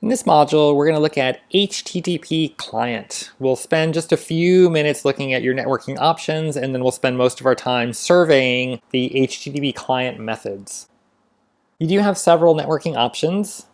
In this module, we're going to look at HttpClient. We'll spend just a few minutes looking at your networking options, and then we'll spend most of our time surveying the HttpClient methods. You do have several networking options.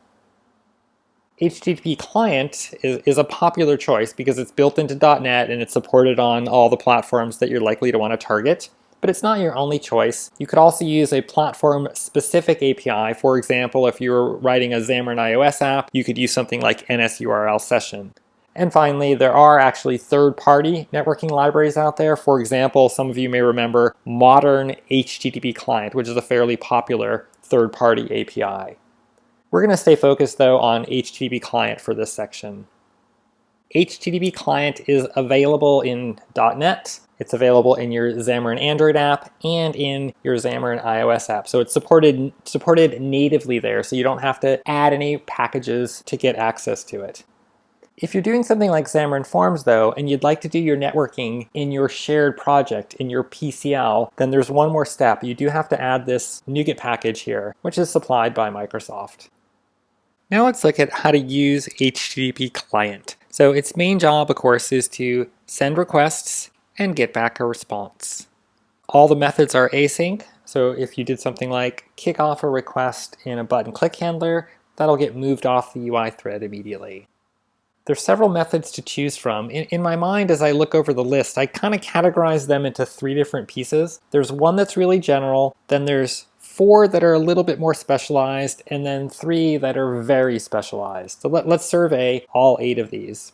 HttpClient is a popular choice because it's built into .NET and it's supported on all the platforms that you're likely to want to target. But it's not your only choice. You could also use a platform-specific API. For example, if you were writing a Xamarin.ios app, you could use something like NSURL session. And finally, there are actually third-party networking libraries out there. For example, some of you may remember Modern HttpClient, which is a fairly popular third-party API. We're going to stay focused, though, on HttpClient for this section. HttpClient is available in .NET. It's available in your Xamarin.Android app and in your Xamarin.ios app. So it's supported natively there, so you don't have to add any packages to get access to it. If you're doing something like xamarin.forms, though, and you'd like to do your networking in your shared project, in your PCL, then there's one more step. You do have to add this NuGet package here, which is supplied by Microsoft. Now let's look at how to use HttpClient. So its main job, of course, is to send requests and get back a response. All the methods are async, so if you did something like kick off a request in a button click handler, that'll get moved off the UI thread immediately. There's several methods to choose from. In my mind, as I look over the list, I kind of categorize them into three different pieces. There's one that's really general, then there's 4 that are a little bit more specialized, and then 3 that are very specialized. So let's survey all 8 of these.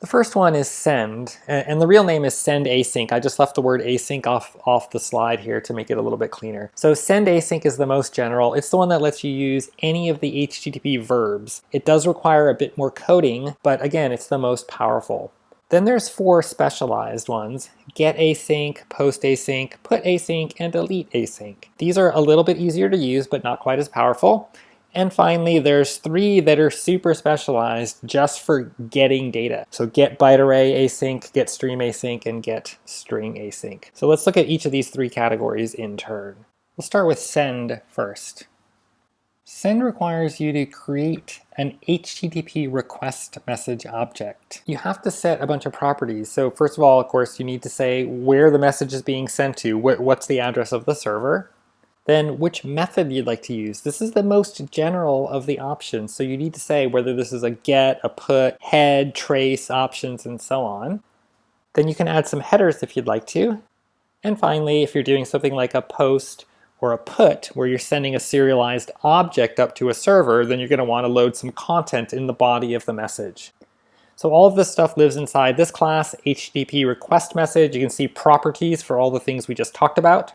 The first one is send, and the real name is send async. I just left the word async off the slide here to make it a little bit cleaner. So send async is the most general. It's the one that lets you use any of the HTTP verbs. It does require a bit more coding, but again, it's the most powerful. Then there's 4 specialized ones: get async, post async, put async, and delete async. These are a little bit easier to use, but not quite as powerful. And finally, there's 3 that are super specialized just for getting data. So get byte array async, get stream async, and get string async. So let's look at each of these 3 categories in turn. We'll start with send first. Send requires you to create an HTTP request message object. You have to set a bunch of properties. So first of all, of course, you need to say where the message is being sent to, what's the address of the server. Then which method you'd like to use. This is the most general of the options, so you need to say whether this is a get, a put, head, trace, options, and so on. Then you can add some headers if you'd like to. And finally, if you're doing something like a post or a put, where you're sending a serialized object up to a server, then you're going to want to load some content in the body of the message. So all of this stuff lives inside this class, HTTP request message. You can see properties for all the things we just talked about.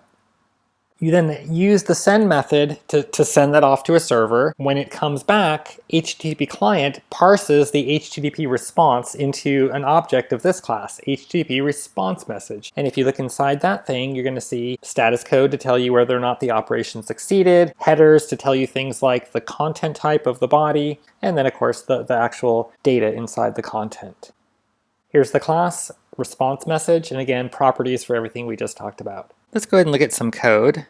You then use the send method to send that off to a server. When it comes back, HttpClient parses the HTTP response into an object of this class, HTTP response message. And if you look inside that thing, you're going to see status code to tell you whether or not the operation succeeded, headers to tell you things like the content type of the body, and then of course the actual data inside the content. Here's the class, response message, and again, properties for everything we just talked about. Let's go ahead and look at some code.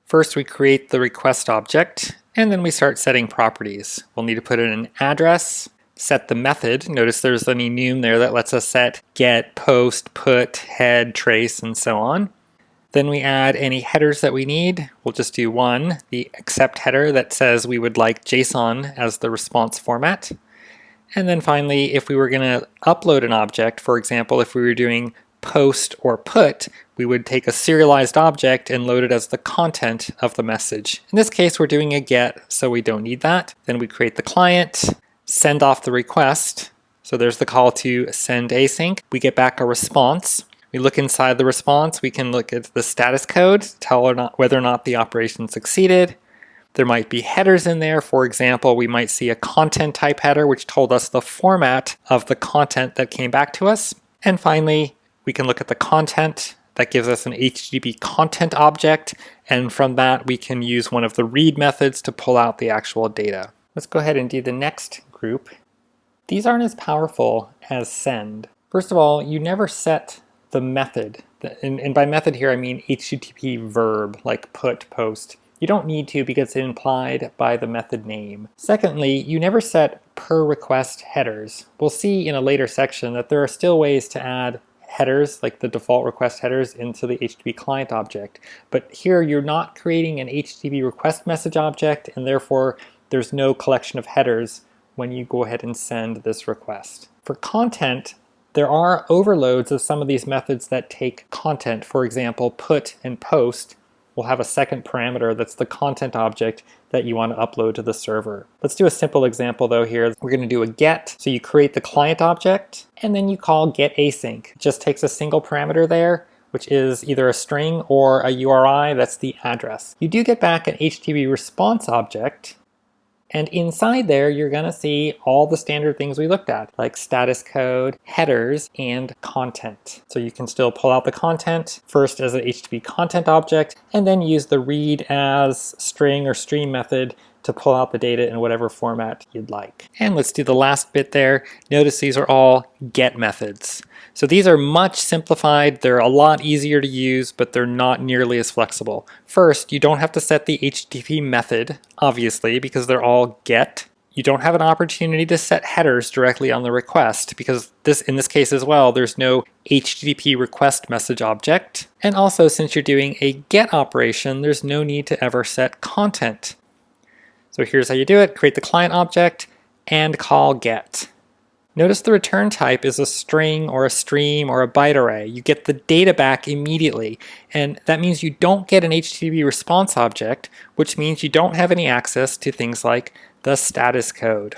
First, we create the request object, and then we start setting properties. We'll need to put in an address, set the method. Notice there's an enum there that lets us set get, post, put, head, trace, and so on. Then we add any headers that we need. We'll just do one, the accept header that says we would like JSON as the response format. And then finally, if we were going to upload an object, for example, if we were doing post or put, we would take a serialized object and load it as the content of the message. In this case, we're doing a get, so we don't need that. Then we create the client, send off the request. So there's the call to send async. We get back a response. We look inside the response. We can look at the status code, tell whether or not the operation succeeded. There might be headers in there. For example, we might see a content type header, which told us the format of the content that came back to us. And finally, we can look at the content. That gives us an HTTP content object, and from that we can use one of the read methods to pull out the actual data. Let's go ahead and do the next group. These aren't as powerful as send. First of all, you never set the method, and by method here I mean HTTP verb like put, post. You don't need to because it's implied by the method name. Secondly, you never set per request headers. We'll see in a later section that there are still ways to add headers, like the default request headers, into the HTTP client object. But here you're not creating an HTTP request message object, and therefore there's no collection of headers when you go ahead and send this request. For content, there are overloads of some of these methods that take content. For example, put and post will have a second parameter that's the content object that you want to upload to the server. Let's do a simple example though here. We're going to do a get. So you create the client object and then you call getAsync. It just takes a single parameter there, which is either a string or a URI, that's the address. You do get back an HTTP response object, and inside there, you're going to see all the standard things we looked at, like status code, headers, and content. So you can still pull out the content first as an HTTP content object, and then use the read as string or stream method to pull out the data in whatever format you'd like. And let's do the last bit there. Notice these are all get methods. So these are much simplified. They're a lot easier to use, but they're not nearly as flexible. First, you don't have to set the HTTP method, obviously, because they're all get. You don't have an opportunity to set headers directly on the request, because in this case as well, there's no HTTP request message object. And also, since you're doing a get operation, there's no need to ever set content. So here's how you do it. Create the client object and call get. Notice the return type is a string or a stream or a byte array. You get the data back immediately, and that means you don't get an HTTP response object, which means you don't have any access to things like the status code.